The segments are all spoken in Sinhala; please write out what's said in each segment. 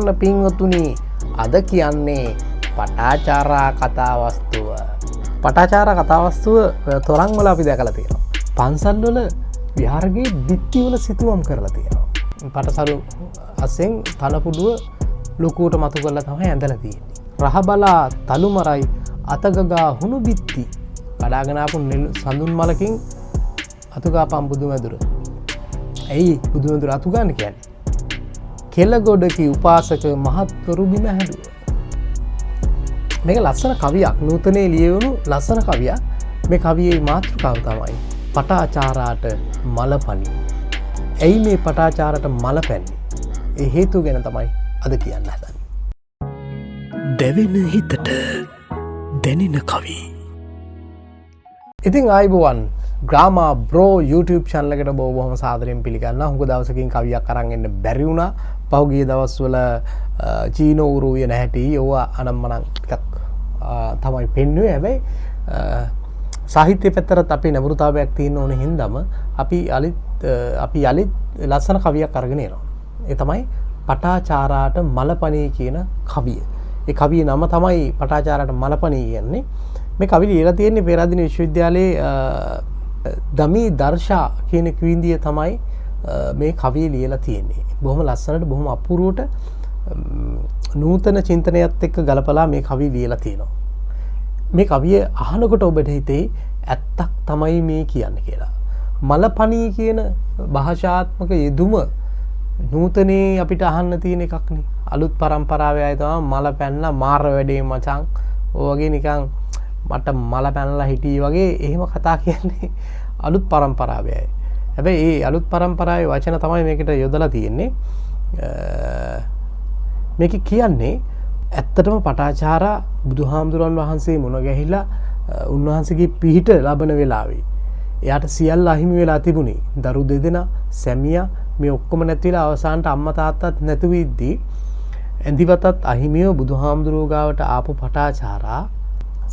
කරන්න පින්වතුනි අද කියන්නේ පටාචාරා කතාවස්තුව. පටාචාරා කතාවස්තුව තොරන් වල අපි දැකලා තියෙනවා. පන්සල් වල විහාරයේ බිත්ති වල සිතුවම් කරලා තියෙනවා. පටසලු අසෙන් තලපුඩුව ලොකුවට මතු කරලා තමයි ඇඳලා තියෙන්නේ. රහබලා තලුමරයි අතගගා හුණු බිත්ති කඩාගෙන ආපු සඳුන් මලකින් අතුගාපම් බුදුමැදුර. ඇයි බුදුමැදුර අතු ගන්න කියන්නේ? කෙළගොඩකි උපාසක මහත්වරු බිම හැදුවා. මේක ලස්සන කවියක්, නූතනයේ ලියවුණු ලස්සන කවියක්. මේ කවියේ මාතෘකාව තමයි පටාචාරාට මලපනි. ඇයි මේ පටාචාරාට මල පැන්නේ? ඒ හේතුව ගැන තමයි අද කියන්න හදන්නේ. දැවෙන හිතට දැනෙන කවි. ඉතින් ආයිබෝවන් ග්‍රාමා බ්‍රෝ YouTube channel එකට බොහොම සාදරයෙන් පිළිගන්නවා. හුඟ දවසකින් කවියක් අරන් එන්න බැරි වුණා. පහුගිය දවස්වල චීනෝ උරු වෙන හැටි ඕවා අනම්මනම් ටිකක් තමයි පෙන්වුවේ. හැබැයි සාහිත්‍ය පැත්තට අපේ නැඹුරුතාවයක් තියෙන ඕනේ හින්දාම අපි යලිත් ලස්සන කවියක් අරගෙන එනවා. ඒ තමයි පටාචාරාට මලපණී කියන කවිය. ඒ කවියේ නම තමයි පටාචාරාට මලපණී කියන්නේ. මේ කවිය ලියලා තියෙන්නේ පේරාදෙණිය විශ්වවිද්‍යාලයේ දමී දර්ශා කියන කවිඳිය තමයි මේ කවිය ලියලා තියෙන්නේ. බොහොම ලස්සනට බොහොම අපූර්වට නූතන චින්තනයත් එක්ක ගලපලා මේ කවිය ලියලා තියෙනවා. මේ කවිය අහනකොට ඔබට හිතේ ඇත්තක් තමයි මේ කියන්නේ කියලා. මලපණී කියන භාෂාත්මක යෙදුම නූතනේ අපිට අහන්න තියෙන එකක් නේ. අලුත් පරම්පරාවේ අය තමයි මල පැනලා මාර වැඩේ මචං. ඔය වගේ නිකන් මට මල පැනලා හිටී වගේ එහෙම කතා කියන්නේ අලුත් පරම්පරාවේ අය. හැබැයි ඒ අලුත් පරම්පරාවේ වචන තමයි මේකට යොදලා තියෙන්නේ. මේක කියන්නේ ඇත්තටම පටාචාරා බුදුහාමුදුරන් වහන්සේ මුණ ගැහිලා උන්වහන්සේගේ පිහිට ලබන වෙලාවේ එයාට සියල්ල අහිමි වෙලා තිබුණේ. දරු දෙදෙනා, සැමියා මේ ඔක්කොම නැති වෙලා අවසානට අම්මා තාත්තත් නැතු වෙද්දී ඇඳිවතත් අහිමිව බුදුහාමුදුරුවෝ ගාවට ආපු පටාචාරා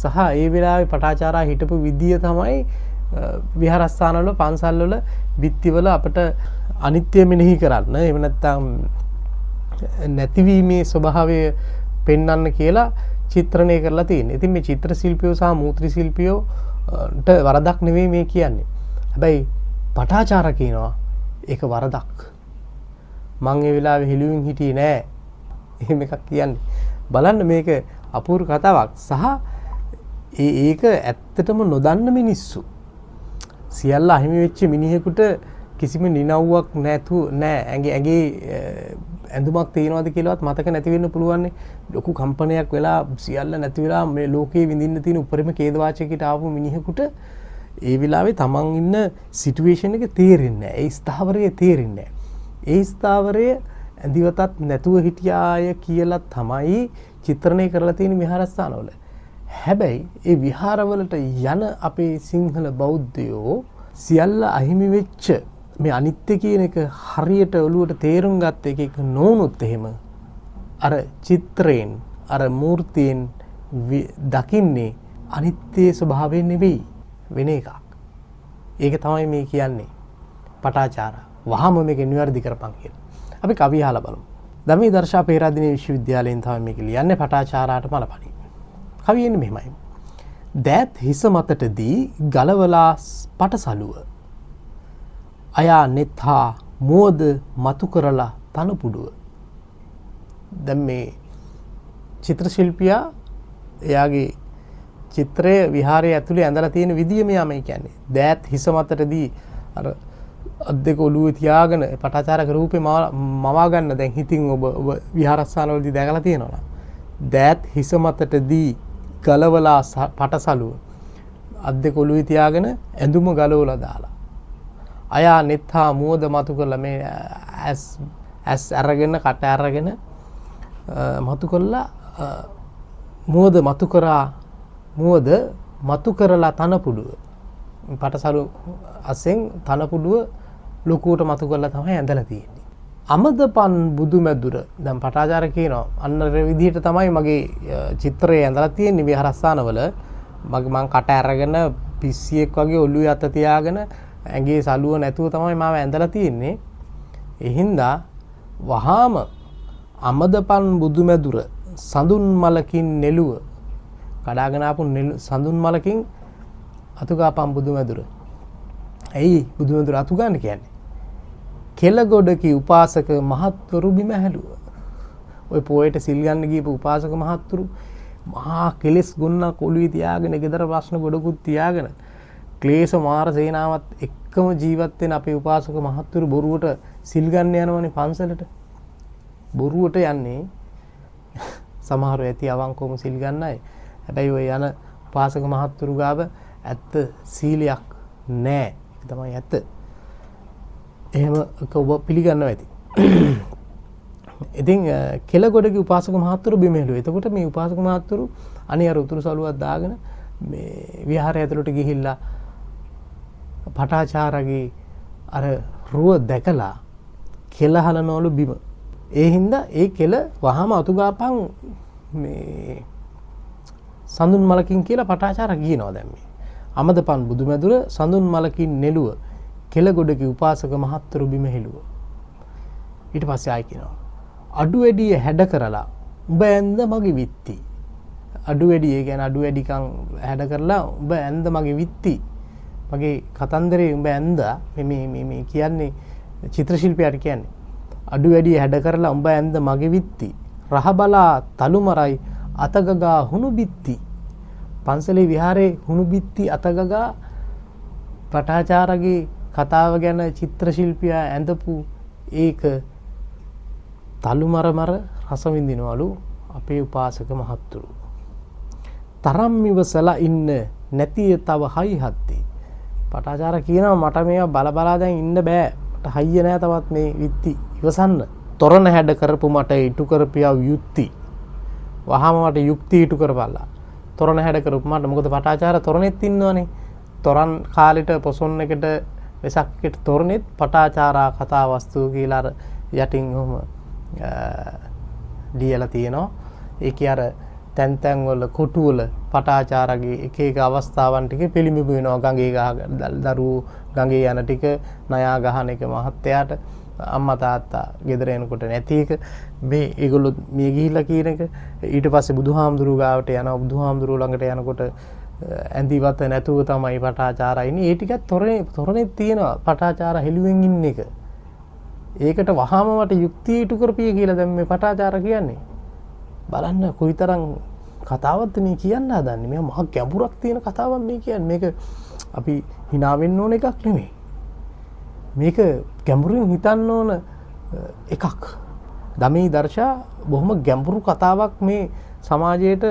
සහ ඒ වෙලාවේ පටාචාරා හිටපු විදිය තමයි විහාරස්ථානවල පන්සල්වල බිත්තිවල අපට අනිත්‍ය මෙනෙහි කරන්න. එහෙම නැත්නම් නැතිවීමේ ස්වභාවය පෙන්වන්න කියලා චිත්‍රණය කරලා තියෙනවා. ඉතින් මේ චිත්‍ර ශිල්පියෝ සහ මූත්‍රි ශිල්පියෝට වරදක් නෙවෙයි මේ කියන්නේ. හැබැයි පටාචාරා කියනවා ඒක වරදක්. මං ඒ වෙලාවේ හිළුවින් හිටියේ නෑ. එහෙම එකක් කියන්නේ. බලන්න මේක අපූර්ව කතාවක් සහ ඒක ඇත්තටම නොදන්න මිනිස්සු. සියල්ල අහිමි වෙච්ච මිනිහෙකුට කිසිම නිනව්වක් නෑ. ඇගේ ඇඳුමක් තියෙනවද කියලාවත් මතක නැති වෙන්න පුළුවන්. ලොකු කම්පනයක් වෙලා සියල්ල නැති වෙලා මේ ලෝකේ විඳින්න තියෙන උපරිම ඛේදවාචකයට ආපු මිනිහෙකුට ඒ වෙලාවේ තමන් ඉන්න සිටුේෂන් එක තේරෙන්නේ නැහැ. ඒ ස්ථාවරය තේරෙන්නේ නැහැ. ඒ ස්ථාවරය ඇඳිවතත් නැතුව හිටියාය කියලා තමයි චිත්‍රණය කරලා තියෙන විහාරස්ථානවල. හැබැයි ඒ විහාරවලට යන අපේ සිංහල බෞද්ධයෝ සියල්ල අහිමි වෙච්ච මේ අනිත්‍ය කියන එක හරියට ඔළුවට තේරුම් ගත්ත එක නොවුනොත් එහෙම අර චිත්‍රයෙන් අර මූර්තියෙන් දකින්නේ අනිත්‍ය ස්වභාවය නෙවෙයි වෙන එකක්. ඒක තමයි මේ කියන්නේ පටාචාරා. වහම මේක නිවැරදි කරපන් කියලා. අපි කවිය අහලා බලමු. දමී දර්ශා පේරාදෙණිය විශ්වවිද්‍යාලයෙන් තමයි මේක ලියන්නේ පටාචාරාට මලපණි. කවිය එන්නේ මෙහෙමයි. දෑත් හිස මතටදී ගලවලා පටසලුව. අයා නෙත්හා මෝද මතු කරලා තනපුඩුව. දැන් මේ චිත්‍ර ශිල්පියා එයාගේ චිත්‍රය විහාරයේ ඇතුලේ ඇඳලා තියෙන විදිය මෙයා මේ කියන්නේ. දෑත් හිස මතටදී අර අත් දෙක ඔළුවේ තියාගෙන පටාචාරක රූපේ මවා ගන්න දැන් හිතින් ඔබ විහාරස්ථානවලදී දැකලා තියෙනවා. දෑත් හිස මතටදී ගලවලා පටසලුව. අත් දෙක ඔළුවේ තියාගෙන ඇඳුම ගලවලා දාලා. අයා නෙත්හා මුවද මතු කරලා මේ ඇස් අරගෙන කට අරගෙන මතු කරලා මුවද මතු කරලා තනපුඩුව. පටසලු අසෙන් තනපුඩුව ලොකුවට මතු කරලා තමයි ඇඳලා තියෙන්නේ. අමදපන් බුදුමැදුර. දැන් පටාචාර කියනවා අන්න ඒ විදිහට තමයි මගේ චිත්‍රය ඇඳලා තියෙන්නේ විහාරස්ථානවල. මං කට අරගෙන පිස්සියෙක් වගේ ඔළුවේ අත තියාගෙන ඇඟේ සලුව නැතුව තමයි මම ඇඳලා තියෙන්නේ. ඒ හින්දා වහාම අමදපන් බුදුමැදුර සඳුන් මලකින් නෙළුව කඩාගෙන ආපු සඳුන් මලකින් අතුගාපන් බුදුමැදුර. ඇයි බුදුමැදුර අතු ගන්න කියන්නේ? කෙළගොඩකි උපාසක මහත්වරු බිම හැලුව. ඔය පොයට සිල් ගන්න ගියපු උපාසක මහත්වරු මහා කෙලස් ගොන්නක් ඔළුවේ තියාගෙන ගෙදර ප්‍රශ්න ගොඩකුත් තියාගෙන ක්ලේශ මාර සේනාවත් එක්කම ජීවත් වෙන අපේ උපාසක මහත්වරු බොරුවට සිල් ගන්න යනවනේ පන්සලට. බොරුවට යන්නේ සමහරව ඇති අවංකවම සිල් ගන්න අය. හැබැයි ඔය යන උපාසක මහත්වරු ගාව ඇත්ත සීලයක් නැහැ. ඒක තමයි ඇත්ත. එහෙම ඔබ පිළිගන්නවා ඇති. ඉතින් කෙළගොඩගේ උපාසක මහත්වරු බිම හැලුවා. එතකොට මේ උපාසක මහත්වරු අනේ අර උතුරු සළුවක් දාගෙන මේ විහාරය ඇතුළට ගිහිල්ලා පටාචාරගේ අර රුව දැකලා කෙළ හලනවලු බිම. ඒ හින්දා ඒ කෙළ වහම අතුගාපන් මේ සඳුන් මලකින් කියලා පටාචාර කියනවා දැන් මේ. අමදපන් බුදුමැදුර සඳුන් මලකින් නෙළුව කෙළගොඩගේ උපාසක මහත්වරු බිම හෙළුව. ඊට පස්සේ ආයි කියනවා අඩු වැඩිය හැඩ කරලා උඹ ඇඳ මගේ විත්ති. අඩු වැඩිය කියන්නේ අඩු වැඩිකම් හැඩ කරලා උඹ ඇඳ මගේ විත්ති. මගේ කතන්දරේ උඹ ඇඳා මේ කියන්නේ චිත්‍ර ශිල්පියාට කියන්නේ අඩු වැඩිය හැඩ කරලා උඹ ඇඳ මගේ විත්ති. රහබලා තලුමරයි අතගගා හුණු බිත්ති. පන්සලේ විහාරේ හුණු බිත්ති අතගගා පටාචාරගේ කතාව ගැන චිත්‍ර ශිල්පියා ඇඳපු ඒක තලුමර රස විඳිනවලු අපේ උපාසක මහත්තුරු. තරම් ඉවසලා ඉන්න නැතිය තව හයි හත්ති. පටාචාර කියනවා මට මේවා බල දැන් ඉන්න බෑ. මට හයිය නෑ තවත් මේ විත්ති ඉවසන්න. තොරණ හැඩ කරපු මට ඉටු කරපියව යුක්ති. වහම මට යුක්ති ඉටු කරපල්ලා. තොරණ හැඩ කරපු මට මොකද පටාචාර තොරණෙත් ඉන්නවනේ. තොරන් කාලෙට පොසොන් එකට වෙසක්කට තොරණෙත් පටාචාරා කතා වස්තුව කියලා අර යටින් ඔහම ලියලා තියෙනවා. ඒකේ අර තැන් තැන් වල කොටු වල පටාචාරගේ එක එක අවස්ථාවන් ටික පිළිඹු වෙනවා. ගඟේ දරුවෝ ගඟේ යන ටික නයා ගහන එක මහත්තයාට අම්මා තාත්තා ගෙදර එනකොට නැති එක මේ ඒගොල්ලෝ මිය ගිහිල්ලා කියන එක. ඊට පස්සේ බුදුහාමුදුරුවෝ ගාවට යනවා. බුදුහාමුදුරුවෝ ළඟට යනකොට ඇඳිවත නැතුව තමයි පටාචාරා ඉන්නේ. ඒ ටිකත් තොරණේ තියෙනවා පටාචාරා හෙළුවෙන් ඉන්න එක. ඒකට වහාම මට යුක්තිය ඉටු කරපිය කියලා දැන් මේ පටාචාර කියන්නේ. බලන්න කොයිතරම් කතාවක්ද මේ කියන්න හදන්නේ. මේ මහා ගැඹුරක් තියෙන කතාවක් මේ කියන්නේ. මේක අපි hina වෙන්න ඕන එකක් නෙමෙයි. මේක ගැඹුරින් හිතන්න ඕන එකක්. දමේ දර්ශා බොහොම ගැඹුරු කතාවක් මේ සමාජයට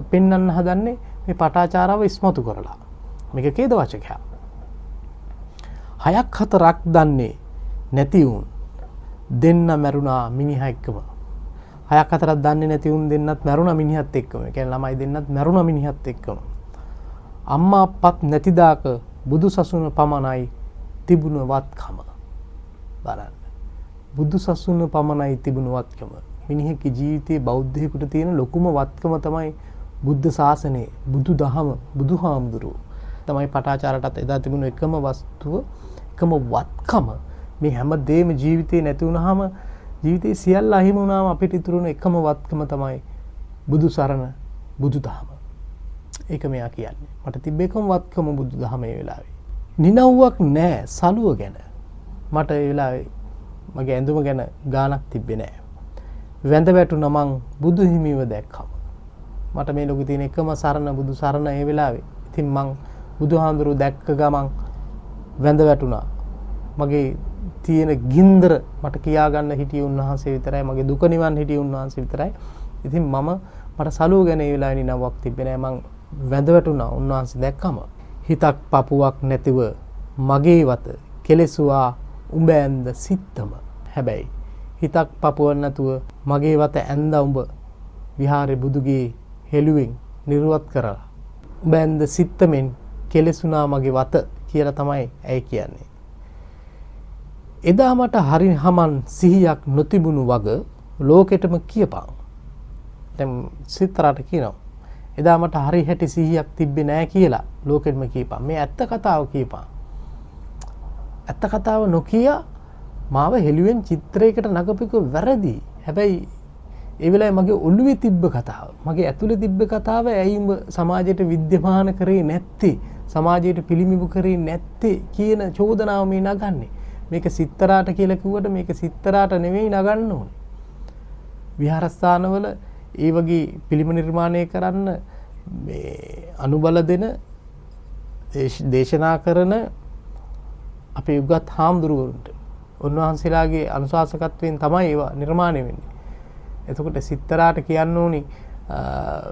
පෙන්වන්න හදන්නේ මේ පටාචාරාව ඉස්මතු කරලා. මේක කේද වාචකයක්. 6ක් 4ක් දන්නේ නැති වුන් දෙන්න මැරුණා මිනිහා එක්කම. 6ක් 4ක් දන්නේ නැති වුන් දෙන්නත් මැරුණා මිනිහත් එක්කම. ඒ කියන්නේ ළමයි දෙන්නත් මැරුණා මිනිහත් එක්කම. අම්මා අප්පත් නැතිදාක බුදු සසුන පමණයි තිබුණ වත්කම. බලන්න. බුදු සසුන පමණයි තිබුණ වත්කම. මිනිහෙක්ගේ ජීවිතයේ බෞද්ධයෙකුට තියෙන ලොකුම වත්කම තමයි බුද්ධ ශාසනය, බුදු දහම, බුදුහාමුදුරුවෝ. තමයි පටාචාරටත් එදා තිබුණ එකම වස්තුව, එකම වත්කම. මේ හැම දෙයක්ම ජීවිතේ නැති වුනහම ජීවිතේ සියල්ල අහිමි වුණාම අපිට ඉතුරුන එකම වත්කම තමයි බුදු සරණ, බුදු දහම. ඒක මෙයා කියන්නේ. මට තිබ්බ එකම වත්කම බුදු දහම ඒ වෙලාවේ. නිනව්වක් නැහැ සලුව ගැන. මට ඒ වෙලාවේ මගේ ඇඳුම ගැන ගාණක් තිබ්බේ නැහැ. වැඳ වැටුණා මං බුදු හිමිව දැක්කම. මට මේ ලෝකේ තියෙන එකම සරණ බුදු සරණ ඒ වෙලාවේ. ඉතින් මං බුදුහාඳුරු දැක්ක ගමන් වැඳ වැටුණා. මගේ තියෙන ගින්දර මට කියා ගන්න හිටිය උන්වහන්සේ විතරයි. මගේ දුක නිවන් හිටිය උන්වහන්සේ විතරයි. ඉතින් මට සලුව ගැන ඒ වෙලාවේ නිනවක් තිබ්බේ නැහැ. මං වැඳ වැටුණා උන්වහන්සේ දැක්කම. හිතක් පපුවක් නැතිව මගේ වත කෙලෙසුවා උඹ ඇඳ සිත්තම. හැබැයි හිතක් පපුවක් නැතුව මගේ වත ඇඳ උඹ විහාරේ බුදුගේ හෙළුවෙන් නිර්වත් කරලා උඹ ඇඳ සිත්තමෙන් කෙලෙසුනා මගේ වත කියලා තමයි ඇයි කියන්නේ. එදා මට හරි හමන් සිහියක් නොතිබුණු වග ලෝකෙටම කියපන්. දැන් සිතරාට කියනවා. එදා මට හරි හැටි සිහියක් තිබ්බේ නැහැ කියලා ලෝකෙටම කියපන්. මේ ඇත්ත කතාව කියපන්. ඇත්ත කතාව නොකිය මාව හෙළුවෙන් චිත්‍රයකට නගපික වැරදි. හැබැයි ඒ වෙලාවේ මගේ ඔළුවේ තිබ්බ කතාව, මගේ ඇතුලේ තිබ්බ කතාව ඇයි සමාජයට විද්‍යමාන කරේ නැත්තේ, සමාජයට පිළිඹු කරේ නැත්තේ කියන චෝදනාව මේ නගන්නේ. මේක සිත්තරාට කියලා කිව්වට මේක සිත්තරාට නෙවෙයි නගන්න ඕනේ. විහාරස්ථානවල ඒ වගේ පිළිම නිර්මාණය කරන්න මේ අනුබල දෙන දේශනා කරන අපේ උගත් හාමුදුරුවරුන්ට උන්වහන්සේලාගේ අනුශාසකත්වයෙන් තමයි ඒවා නිර්මාණය වෙන්නේ. එතකොට සිත්තරාට කියන්න ඕනි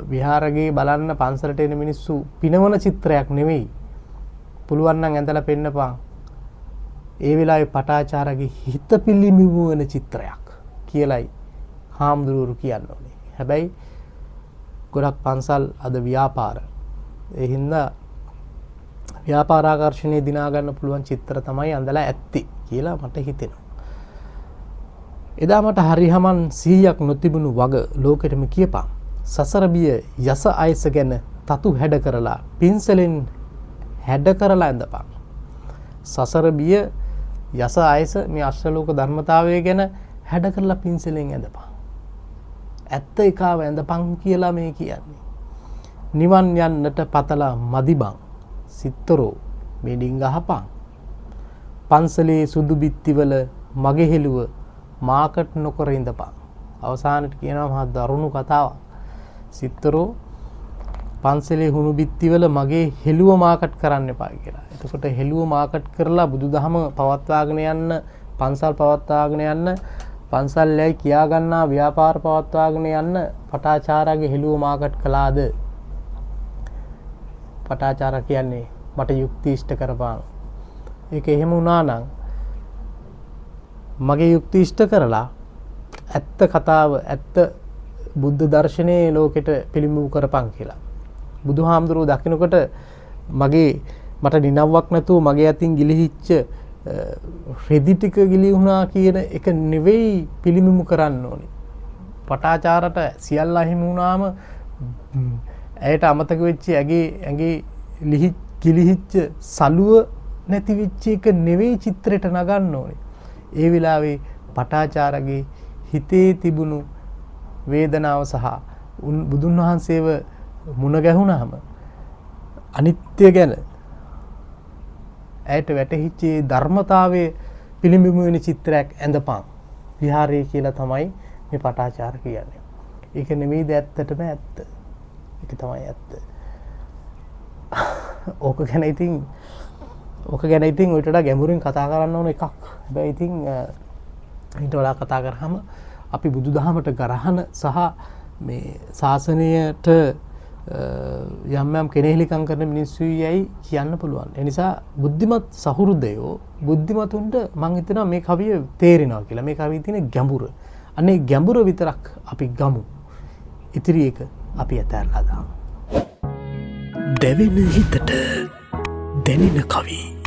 විහාරගේ බලන්න පන්සලට එන මිනිස්සු පිනවන චිත්‍රයක් නෙවෙයි. පුළුවන් නම් ඇඳලා පෙන්නපන්. ඒ වෙලාවේ පටාචාරගේ හිත පිළිඹු වෙන චිත්‍රයක් කියලයි හාමුදුරුවරු කියන්න ඕනේ. හැබැයි ගොඩක් පන්සල් අද ව්‍යාපාර. ඒ හින්දා ව්‍යාපාර ආකර්ෂණය දිනා ගන්න පුළුවන් චිත්‍ර තමයි අඳලා ඇත්තේ කියලා මට හිතෙනවා. එදා මට හරිහමන් 100ක් නොතිබුණු වග ලෝකෙටම කියපන්. සසර බිය යස අයස ගැන තතු හැඩ කරලා පින්සලෙන් හැඩ කරලා ඇඳපන්. සසර බිය යස අයස මේ අෂ්ටලෝක ධර්මතාවය ගැන හැඩ කරලා පින්සලෙන් ඇඳපන්. ඇත්ත එකාව ඇඳපන් කියලා මේ කියන්නේ. නිවන් යන්නට පතලා මදිබං සිත්තරෝ මේ ඩිංග අහපන්. පන්සලේ සුදු බිත්තිවල මගේ හෙළුව මාකට් නොකර ඉඳපන්. අවසානට කියනවා මහා දරුණු කතාවක්. සිත්තරෝ පන්සලේ හුණු බිත්තිවල මගේ හෙළුව මාකට් කරන්න එපා කියලා. එතකොට හෙළුව මාකට් කරලා බුදුදහම පවත්වාගෙන යන්න, පන්සල් පවත්වාගෙන යන්න, පන්සල් යයි කියා ගන්නා ව්‍යාපාර පවත්වාගෙන යන්න පටාචාරාගේ හෙළුව මාකට් කළාද? පටාචාරා කියන්නේ මට යුක්ති ඉෂ්ට කරපන්. ඒක එහෙම වුණා නම් මගේ යුක්ති ඉෂ්ට කරලා ඇත්ත කතාව, ඇත්ත බුද්ධ දර්ශනයේ ලෝකෙට පිළිඹු කරපන් කියලා. බුදුහාමුදුරුවෝ දකින්නකොට මට නිනව්වක් නැතුව මගේ අතින් ගිලිහිච්ච රෙදි ටික ගිලිහුණා කියන එක නෙවෙයි පිළිඹු කරන්න ඕනේ. පටාචාරට සියල්ල අහිමි වුණාම ඇයට අමතක වෙච්ච ඇගේ ගිලිහිච්ච සලුව නැති වෙච්ච එක නෙවෙයි චිත්‍රයට නගන්න ඕනේ. ඒ වෙලාවේ පටාචාරගේ හිතේ තිබුණු වේදනාව සහ බුදුන් වහන්සේව මුණ ගැහුණාම අනිත්‍ය ගැන ඇයට වැටහිච්ච ධර්මතාවයේ පිළිඹු වෙන චිත්‍රයක් ඇඳපන් විහාරයේ කියලා තමයි මේ පටාචාර කියන්නේ. ඒක නෙමෙයිද ඇත්තටම ඇත්ත. ඒක තමයි ඇත්ත. ඕක ගැන ඉතින් ඔයිට වඩා ගැඹුරින් කතා කරන්න ඕන එකක්. හැබැයි ඉතින් ඊට වඩා කතා කරාම අපි බුදුදහමට ගරහන සහ මේ ශාසනයට යම් කෙනෙහිලිකම් කරන මිනිස්සු යයි කියන්න පුළුවන්. ඒ නිසා බුද්ධිමත් සහෘදයෝ බුද්ධිමතුන්ට මම හිතනවා මේ කවිය තේරෙනවා කියලා. මේ කවියේ තියෙන ගැඹුර. අනේ ගැඹුර විතරක් අපි ගමු. ඉතිරි එක අපි අතහැරලා දාමු. දැවෙන හිතට දැනෙන කවි